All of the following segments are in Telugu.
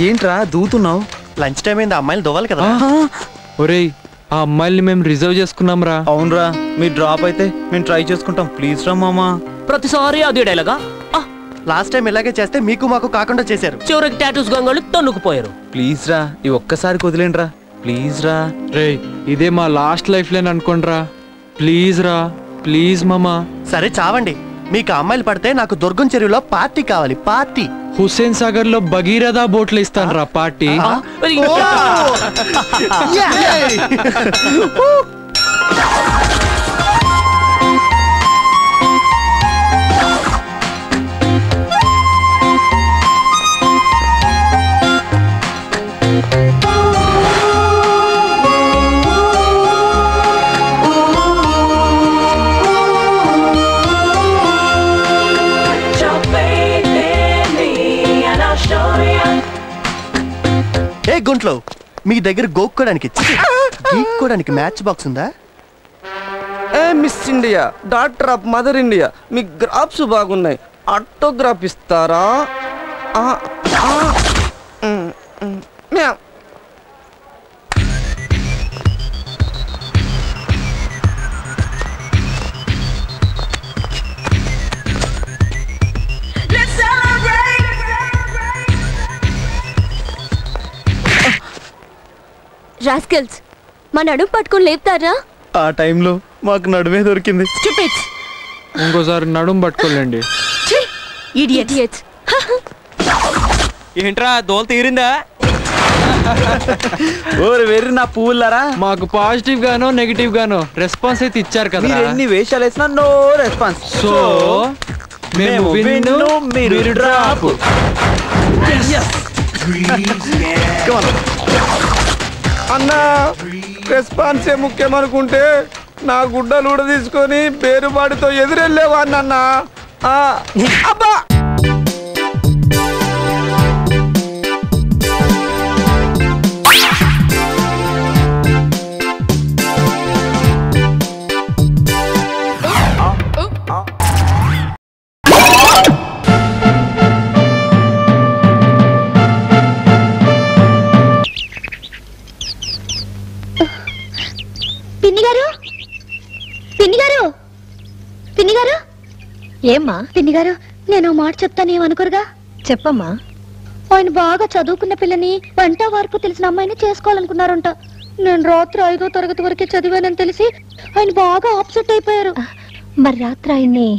ఏంట్రా దూతున్నావు? లంచ్ టైం అయింది, అమ్మాయిలు దోవాలి కదా. ఒరేయ్ ఆ అమ్మాయిల్ని మేము రిజర్వ్ చేసుకున్నాం రా. అవునరా, మీరు డ్రాప్ అయితే మేము ట్రై చేసుకుంటాం. ప్లీజ్ రా మామా. ప్రతిసారి అదే డైలాగా. లాస్ట్ టైం ఇలాగే చేస్తే మీకు మాకు కాకుండా చేశారు. చివరికి టాటూస్ గంగళ్ళు తన్నుకుపోయారు. ప్లీజ్ రా, ఈ ఒక్కసారి వదిలేండి రా. ప్లీజ్ రా. రే ఇదే మా లాస్ట్ లైఫ్ లేని అనుకోండి రా. ప్లీజ్ రా, ప్లీజ్ మామా. సరే చావండి. మీకు అమ్మాయిలు పడితే నాకు దుర్గం చెరువులో పార్టీ కావాలి. పార్టీ. హుస్సేన్ సాగర్ లో భగీరథ బోట్లు ఇస్తాను రా పార్టీ. ఏ గుంట్లో మీ దగ్గర గీక్కోడానికి మ్యాచ్ బాక్స్ ఉందా? ఏ miss India, doctor of mother India, మీ గ్రాఫ్స్ బాగున్నాయి, ఆటోగ్రాఫ్ ఇస్తారా? రాస్కెల్స్, మా నడుము పట్టుకొని లేపుతారా? ఆ టైంలో మాకు నడుమే దొరికింది. ఇంకోసారి నడుము పట్టుకోలేండి. ఏంట్రా దోలు తీరిందా? ఓరి వెర్రి నా పువ్వులారా. మాకు పాజిటివ్ గానో నెగిటివ్ గానో రెస్పాన్స్ అయితే ఇచ్చారు కదా. మీరు ఎన్ని వేషాలు వేసినా నో రెస్పాన్స్. సో మేము విన్ను, మీరు డ్రాప్. అన్నా రెస్పాన్సే ముఖ్యం అనుకుంటే నా గుడ్డలు కూడా తీసుకొని పేరుబాటుతో ఎదురెళ్ళేవాడినన్నా. అబ్బా ఏమ్మా? పిన్ని గారు, నేను మాట చెప్తాను, ఏమనుకోరుగా? చెప్పమ్మా. ఆయన బాగా చదువుకున్న పిల్లని, వంట వార్పు తెలిసిన అమ్మాయిని చేసుకోవాలనుకున్నారంట. నేను రాత్రి 5వ తరగతి వరకే చదివానని తెలిసి ఆయన బాగా అప్సెట్ అయిపోయారు. మరి రాత్రి ఆయన్ని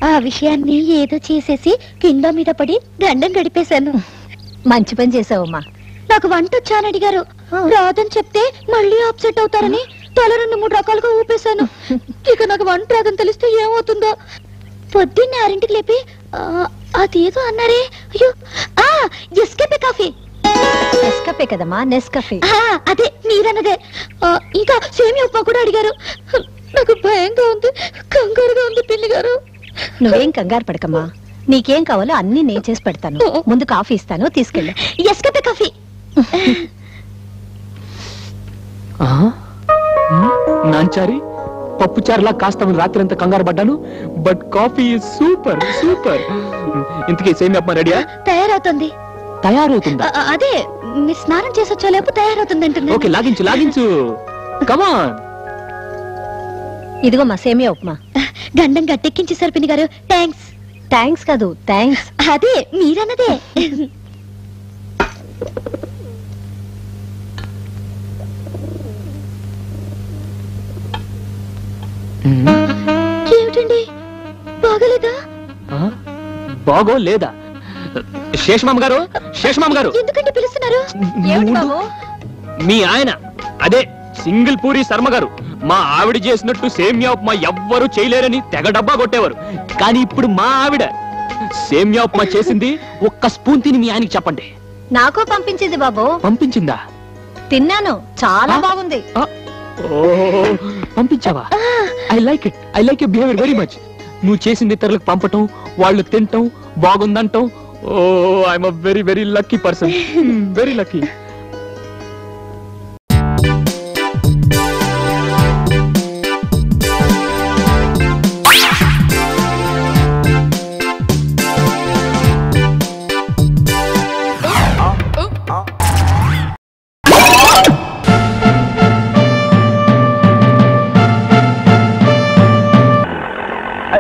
ఆ విషయాన్ని ఏదో చేసేసి కింద మీద పడి దండం గడిపేశాను. మంచి పని చేసావమ్మా. నాకు వంట వచ్చానని అడిగారు, రాదని చెప్తే మళ్ళీ అప్సెట్ అవుతారని తల 2-3 రకాలుగా ఊపేశాను. ఇక నాకు వంట రాదని తెలిస్తే ఏమవుతుందో. పొద్దున్నే 6ంటికి లేపి అదేదో అన్నారే, అయ్యో ఎస్కేపే కాఫీ. నెస్కాఫే కదమ్మా, నెస్కాఫే. అదే మీరన్నదే. ఇంకా సేమియా ఉప్మా కూడా అడిగారు. నాకు భయంగా ఉంది, కంగారుగా ఉంది పిన్ని గారు. నువ్వేం కంగారు పడకమ్మా, నీకేం కావాలో అన్ని నేను చేసి పెడతాను. ముందు కాఫీ ఇస్తాను, తీసుకెళ్ళు. ఎస్కేపే కాఫీ. నాంచారి పప్పుచారులా కాస్త రాత్రి అంతా కంగారు పడ్డాను, బట్ కాఫీ సూపర్ సూపర్. ఇంతకీ సేమియా ఉప్మా రెడీయా? తయారవుతుందా? అదే మీరు స్నానం చేసి వచ్చే లేపు తయారవుతుంది అంటున్నా. ఓకే, లాగించు లాగించు, కమాన్. ఇదిగో మా సేమియా ఉప్మా. గండం గట్టెక్కించేసారు పిన్ని గారు. థ్యాంక్స్. థ్యాంక్స్ కాదు, థ్యాంక్స్. అదే మీరన్నదే. ఏమిటండి, బాగలేదా? బాగోలేదా? శేషమామ గారు, శేషమామ గారు, ఎందుకంటే పిలుస్తున్నారు? మీ ఆయన అదే సింగిల్ పూరి శర్మ గారు మా ఆవిడ చేసినట్టు సేమియా ఉప్మా ఎవ్వరూ చేయలేరని తెగ డబ్బా కొట్టేవారు. కానీ ఇప్పుడు మా ఆవిడ సేమియా ఉప్మా చేసింది. ఒక్క స్పూన్ తిని మీ ఆయనకి చెప్పండి. నాకు పంపించింది బాబు. పంపించిందా? తిన్నాను, చాలా బాగుంది. పంపించావా? I like it, I like your behaviour very much. నువ్వు చేసింది ఇతరులకు పంపటం, వాళ్ళు తింటాం, బాగుందంటాం. Oh I'm a very very lucky person, very lucky.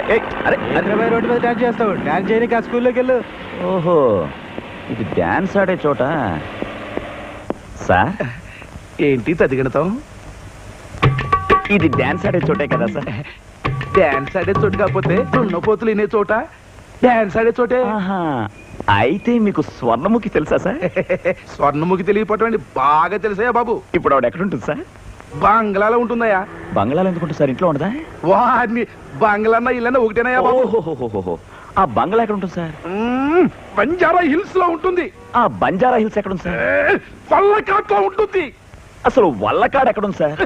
Road మీద డాన్స్ చేస్తావు, డాన్స్ చేయడానికి ఆ స్కూల్లోకి వెళ్ళు. ఓహో, ఇది డాన్స్ ఆడే చోట. సార్ ఏంటి తదిగడతాం? ఇది డాన్స్ ఆడే చోటే కదా సార్? డాన్స్ ఆడే చోటు కాకపోతే రుణపోతులు వినే చోట డాన్స్ ఆడే చోటే. అయితే మీకు స్వర్ణముఖి తెలుసా సార్? స్వర్ణముఖి తెలియపోవటం బాగా తెలుసా బాబు. ఇప్పుడు ఆవిడ ఎక్కడ ఉంటుంది సార్? బంగ్లాలో ఉంటుందయ్యా. బంగ్లాలో ఎందుకుంటుంది సార్? ఇంట్లో ఉండదా? వాడిని బంగ్లాన్న ఇల్లన్నా ఒకటేనయ్యా బాబు. ఓహోహోహో, ఆ బంగ్లా ఎక్కడ ఉంటుంది సార్? బంజారా హిల్స్ లో ఉంటుంది. ఆ బంజారా హిల్స్ ఎక్కడ ఉంది సార్? పల్లకాట్లో ఉంటుంది. అసలు వల్లకాడు ఎక్కడ ఉంది సార్?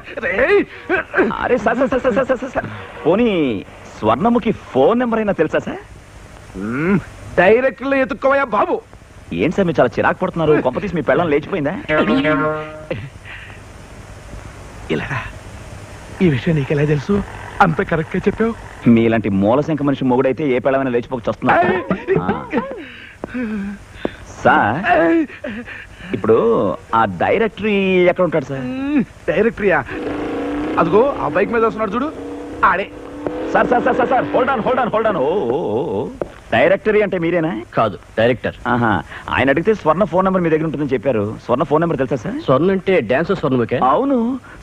అరే sir sir sir sir sir sir, పోనీ స్వర్ణముఖి ఫోన్ నెంబర్ అయినా తెలుసా సార్? డైరెక్ట్ లో ఎత్తుకోవయ్యా బాబు. ఏంటి సార్ మీరు చాలా చిరాకు పడుతున్నారు? కొంపతీసి మీ పెళ్ళం లేచిపోయిందా? ఇలా ఈ విషయం నీకెలా తెలుసు? అంత కరెక్ట్ గా చెప్పావు. మీలాంటి మూలశంక మనిషి మొగుడైతే ఏ పెళ్ళమైనా లేచిపోక వస్తున్నా సార్. ఇప్పుడు ఆ డైరెక్టరీ ఎక్కడ ఉంటాడు సార్? డైరెక్టరీయా? అదిగో ఆ బైక్ మీద వస్తున్నాడు చూడు, ఆడే. Sir sir sir sir, hold on hold on hold on. ఓ డైరెక్టరీ అంటే మీరేనా? కాదు, డైరెక్టర్. ఆహా, ఆయన అడిగితే స్వర్ణ ఫోన్ నెంబర్ మీ దగ్గర ఉంటుందని చెప్పారు. స్వర్ణ ఫోన్ నెంబర్ తెలుసా సార్? స్వర్ణ అంటే డాన్స్ స్వర్ణముఖి. అవును,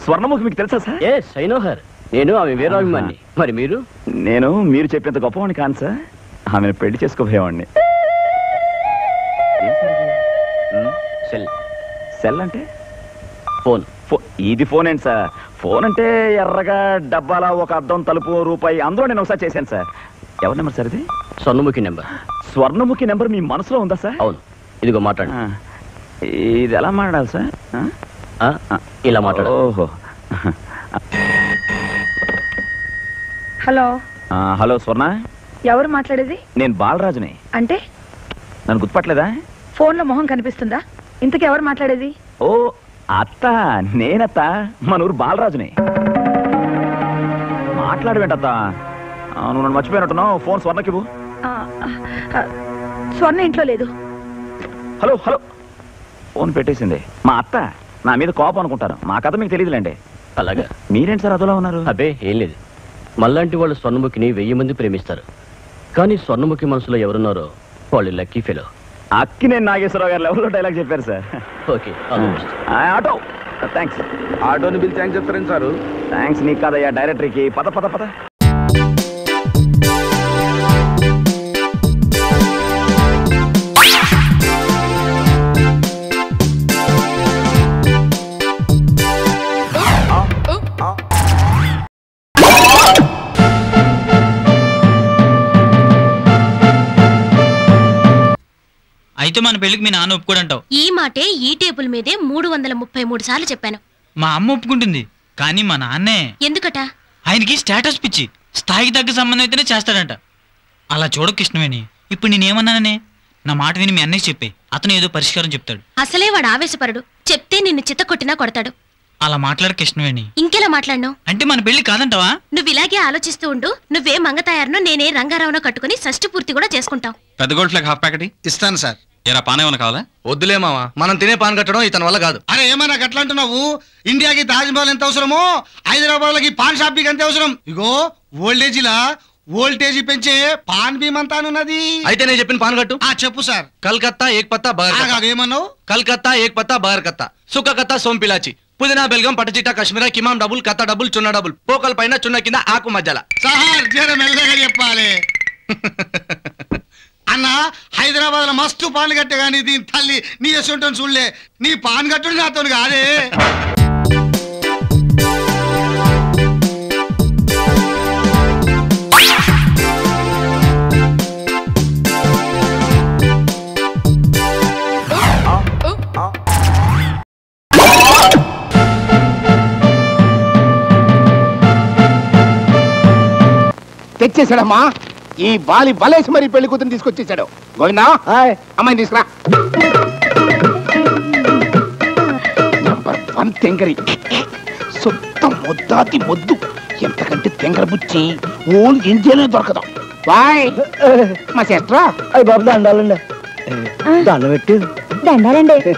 స్వర్ణముఖి మీకు తెలుసా సార్? Yes, I know her. నేను ఆమె వీరాభిమాని. మరి మీరు? నేను మీరు చెప్పేంత గొప్పవాడిని కాను సార్. ఆమెను పెళ్లి చేసుకోబోయేవాడిని. సెల్. సెల్ అంటే? ఫోన్. ఇది ఫోన్ ఏంటి సార్? ఫోన్ అంటే ఎర్రగా డబ్బాల ఒక అద్దం తలుపు రూపాయి, అందులో నేను ఒకసారి చేశాను సార్. ఎవరి నెంబర్ సార్ ఇది? స్వర్ణముఖి నెంబర్. స్వర్ణముఖి నెంబర్ మీ మనసులో ఉందా సార్? అవును, ఇదిగో మాట్లాడు. ఇది ఎలా మాట్లాడాలి సార్? ఇలా మాట్లాడు. ఓహో, హలో. హలో స్వర్ణ, ఎవరు మాట్లాడేది? నేను బాలరాజుని. అంటే నన్ను గుర్తుపట్టలేదా? ఫోన్లో మొహం కనిపిస్తుందా? ఇంతకు ఎవరు మాట్లాడేది? ఓ అత్త, నేనత్త, మన ఊరు బాలరాజుని. మాట్లాడవేంటత్త? నువ్వు నన్ను మర్చిపోయినట్టున్నావు. ఫోన్ స్వర్ణకివ్వు. స్వర్ణ ఇంట్లో లేదు. హలో హలో, ఫోన్ పెట్టేసింది. మా అత్త నా మీద కోపం అనుకుంటారు. మా కథ మీకు తెలియదులేండి. అలాగా? మీరేంటి సార్ అదోలా ఉన్నారు? అబ్బే ఏం లేదు. మళ్ళాంటి వాళ్ళు స్వర్ణముఖిని 1000 మంది ప్రేమిస్తారు. కానీ స్వర్ణముఖి మనసులో ఎవరున్నారో వాళ్ళు లక్కీ ఫెలో. అక్కినేని నాగేశ్వరరావు గారు లెవెల్లో డైలాగ్ చెప్పారు సార్. Okay, auto thanks. ఆటోని పిలిచి థ్యాంక్స్ చెప్తారేంటి సారు? థ్యాంక్స్ నీకు కాదయ్యా, డైరెక్టరీకి. పద పద పద. అయితే మన పెళ్లికి మీ నాన్న ఒప్పుకోడంటావు? ఈ మాటే ఈ టేబుల్ మీదే 333 సార్లు చెప్పాను. మా అమ్మ ఒప్పుకుంటుంది, కానీ మా నాన్నే. ఎందుకట? ఆయనకి స్టేటస్ పిచ్చి. స్థాయికి తగ్గ సంబంధం అయితేనే చేస్తాడంట. అలా చూడకు కృష్ణవేణి. ఇప్పుడు నేనేమన్నాననే? నా మాట విని మీ అన్నయ్య చెప్పే, అతను ఏదో పరిష్కారం చెప్తాడు. అసలే వాడు ఆవేశపరుడు. చెప్తే నిన్ను చిత్త కొట్టినా కొడతాడు. అలా మాట్లాడు కృష్ణవేణి. ఇంకెలా మాట్లాడను? అంటే మన పెళ్లి కాదంటావా? నువ్వు ఇలాగే ఆలోచిస్తూ ఉండు. నువ్వే మంగతాయారునో నేనే రంగారావునో కట్టుకుని షష్టి పూర్తి కూడా చేసుకుంటాం. పెద్ద గోల్డ్ ఫ్లాగ్ హాఫ్ ప్యాకెట్ ఇస్తాను సార్. ఎరా పాన్ ఏమైనా కావాలా? వద్దులే మావా, మనం తినే పాన్ కట్టడం ఇతని వల్ల కాదు. అరే ఏమన్నా గట్లా అంటున్నావు? ఇండియాకి తాజ్ మహల్ ఎంత అవసరమో హైదరాబాద్ లకి పాన్ షాప్ ఎంత అవసరం. ఇగో ఓల్డేజీలా వోల్టేజీ పెంచే పాన్ బీమ్ అంతా ఉన్నది. అయితే నేను చెప్పిన పాన్ కట్టు. చెప్పు సార్. కల్కత్తా ఏక్ పత్తా బగర్. ఏమన్నావు? కల్కత్తా ఏక్ పత్తా బగర్ కత్తా, సుక్క కత్తా సోంపిలాచి, పుదీనా బెల్గం పటచిటా కశ్మీరా కిమాం డబుల్ కత్తా డబుల్ చున్న డబుల్, పోకల్ పైన చున్న కింద ఆకు మధ్యల. సార్ జర మెల్లగా చెప్పాలి అన్న. హైదరాబాద్ లో మస్తు పాన్ కట్టే గానీ దీని తల్లి నీ ఎసుంటాను చూడలే. నీ పాన్ కట్టుడు నాతో కాదే. తెచ్చేసాడమ్మా. ఈ బాలి బలేసి మరి పెళ్లి కూతురు తీసుకొచ్చేసాడు. గోవిందా, అమ్మాయిని తీసుకురా. నంబర్ 1 తెంగరి, సొంత ముద్దాతి మొద్దు. ఎంతకంటే తెంగర బుచ్చి ఓన్ ఇండియాలో దొరకదు. బాయ్ మా సిస్టరా. అయ్యి బాబు దండాలండి. దండ పెట్టి దండాలండి.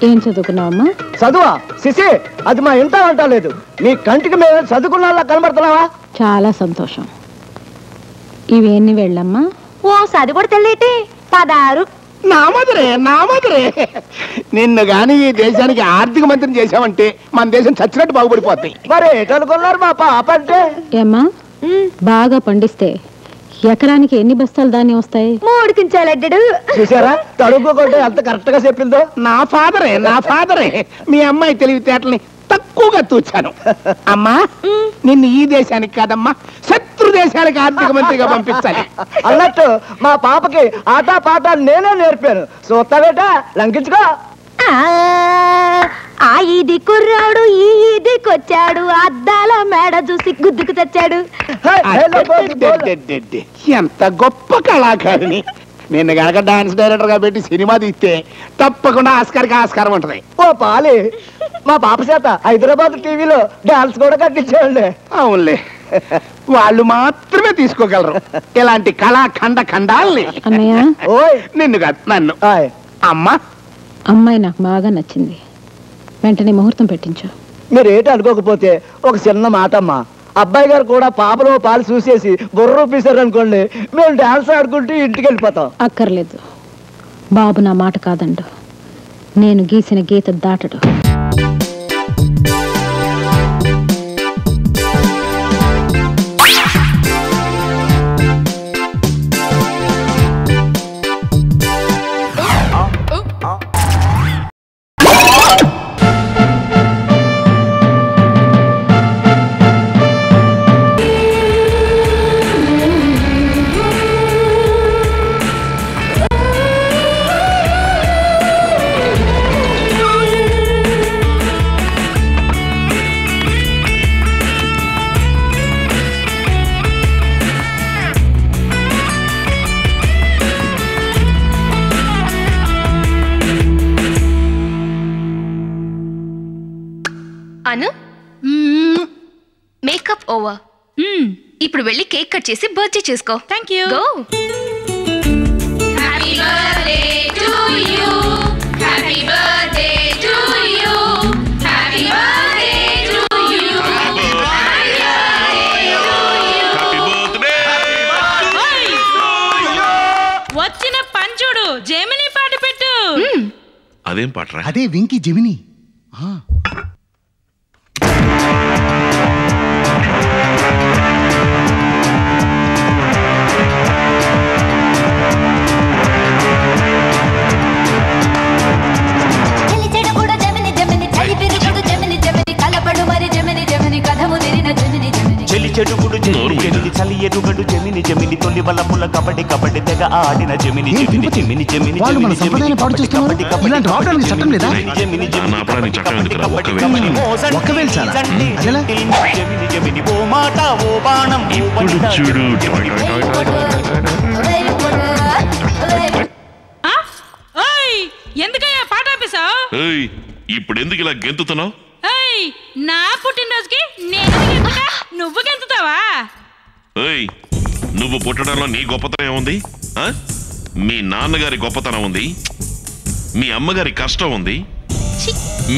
ఏం చదువుకున్నావమ్మా? చదువా సిసి? అది మా ఇంట అంటలేదు. నీ కంటికి మేము చదువుకున్నా కనబడుతున్నావా? చాలా సంతోషం. ఇవేన్ని వెళ్ళమ్మా? ఓ సది కూడా తెల్లేటి 16. నా మధురే నిన్ను గాని ఈ దేశానికి ఆర్థిక మంత్రిని చేసావంటే మన దేశం చచ్చినట్టు బాగుపడిపోతాయి. మరి ఏటనుకున్నారు మా పాప అంటే? ఏమ్మా బాగా పండిస్తే ఎకరానికి ఎన్ని బస్తాలు ధాన్యం వస్తాయి? 3 కింటాలడ్డాడు. చూసారా తడుపుకుంటే ఎంత కరెక్ట్ గా చెప్పిందో. నా ఫాదరే మీ అమ్మాయి తెలివితేటల్ని తక్కువగా తూచాను. అమ్మా నిన్ను ఈ దేశానికి కాదమ్మా శత్రు దేశానికి ఆర్థిక మంత్రిగా పంపించాలి. అన్నట్టు మా పాపకి ఆటా పాట నేనే నేర్పాను. చూస్తావేట లంకించుకో. ఆ ఇది కుర్రాడు ఈ ఇదికొచ్చాడు, అద్దాల మేడ చూసి గుద్దుకు తెచ్చాడు. ఎంత గొప్ప కళాకారిని. నిన్ను గనక డాన్స్ డైరెక్టర్ గా పెట్టి సినిమా తీస్తే తప్పకుండా ఆస్కార్కి ఆస్కారం ఉంటది. ఓ పాలి మా పాప చేత హైదరాబాద్ టీవీలో డాన్స్ కూడా కట్టించేవాళ్ళే. అవునులే వాళ్ళు మాత్రమే తీసుకోగలరు ఇలాంటి ఖండాల్ని. అన్నయ్య ఓయ్ నిన్ను కాదు నన్ను. అమ్మా అమ్మాయి నాకు బాగా నచ్చింది, వెంటనే ముహూర్తం పెట్టించు. మీరు ఏంటి అనుకోకపోతే ఒక చిన్న మాట అమ్మా, అబ్బాయి గారు కూడా పాపలో పాలు చూసేసి బుర్ర రూపేశారు అనుకోండి, మేము డాన్స్ ఆడుకుంటూ ఇంటికి వెళ్ళిపోతాం. అక్కర్లేదు, బాబు నా మాట కాదండు, నేను గీసిన గీత దాటడు. అను మేకప్ ఓవర్. ఇప్పుడు వెళ్ళి కేక్ కట్ చేసి బర్త్డే చేసుకో. Thank you. Go. Happy birthday to you, happy birthday to you, happy birthday to you, happy birthday. వచ్చిన పంచుడు జెమిని పాట పెట్టు. అదేం పాటరా? అదే వెంకీ జెమిని. చెడుగుడు జమిని చలి ఎరుగడు జమిని జమిని తొలి వలపుల కబడ్డీ కబడ్డీ తెగ ఆడిన జమిని జమిని జమిని జమిని వాళ్ళు మన సంప్రదాయాన్ని పాడు చేస్తున్నారు. ఇలాంటి ఆడడానికి చట్టం లేదా? జమిని జమిని ఒక్కవేళ చాలా అదేలా? జమిని జమిని ఓ మాట ఓ బాణం చూడు ఎందుకయ్యా పాట ఆపేశావు? ఇప్పుడు ఎందుకు ఇలా గెంతుతున్నావు? నా పుట్టినరోజుకి నేను గెంతుతా, నువ్వు గెంతుతావా? నువ్వు పుట్టడంలో నీ గొప్పతనం ఏముంది? మీ నాన్నగారి గొప్పతనం ఉంది, మీ అమ్మగారి కష్టం ఉంది,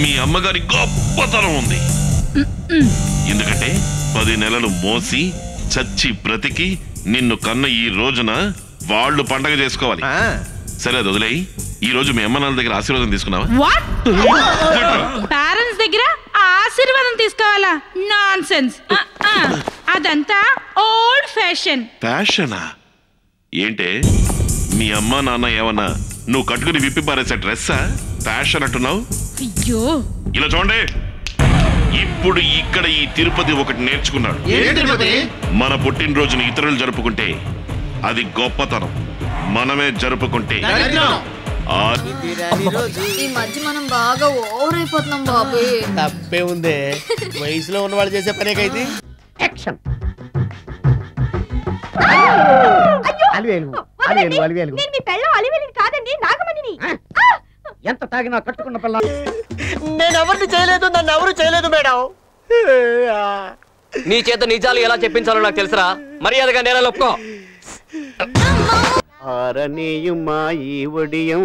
మీ అమ్మగారి గొప్పతనం ఉంది. ఎందుకంటే 10 నెలలు మోసి చచ్చి బ్రతికి నిన్ను కన్న ఈ రోజున వాళ్ళు పండగ చేసుకోవాలి. సరే అది వదిలేయి. ఈ రోజు మీ అమ్మ నాన్న దగ్గర ఆశీర్వాదం తీసుకున్నావా? పేరెంట్స్ దగ్గర ఆశీర్వాదం తీసుకోవాలా? Non sense. అదంతా ఓల్డ్ ఫ్యాషన్. ఫ్యాషనా? ఏంటే మీ అమ్మ నాన్న ఏమన్నా నువ్వు కట్టుకుని విప్పి పారేసే డ్రెస్సా ఫ్యాషన్ అంటున్నావు? అయ్యో ఇలా చూడండి, ఇప్పుడు ఇక్కడ ఈ తిరుపతి ఒకటి నేర్చుకున్నాడు. మన పుట్టినరోజుని ఇతరులు జరుపుకుంటే అది గొప్పతనం, మనమే జరుపుకుంటే ఈ మధ్య మనం బాగా ఓవర్ అయిపోతున్నాం బాబు. తప్పే ఉందే, వయసులో ఉన్న వాళ్ళు చేసే పనేకైతే. యాక్షన్. నేను మీ పెళ్ళం అలివేలిని కాదండి, నాగమణిని. ఎంత తాగినా కట్టుకున్న పిల్ల. నేను ఎవరిని చేయలేదు, నన్ను ఎవరు చేయలేదు మేడం. నీ చేత నిజాలు ఎలా చెప్పించాలో నాకు తెలుసురా. మర్యాదగా నేల ఒప్పుకో. ఆరనీయుమా ఈ ఒడియం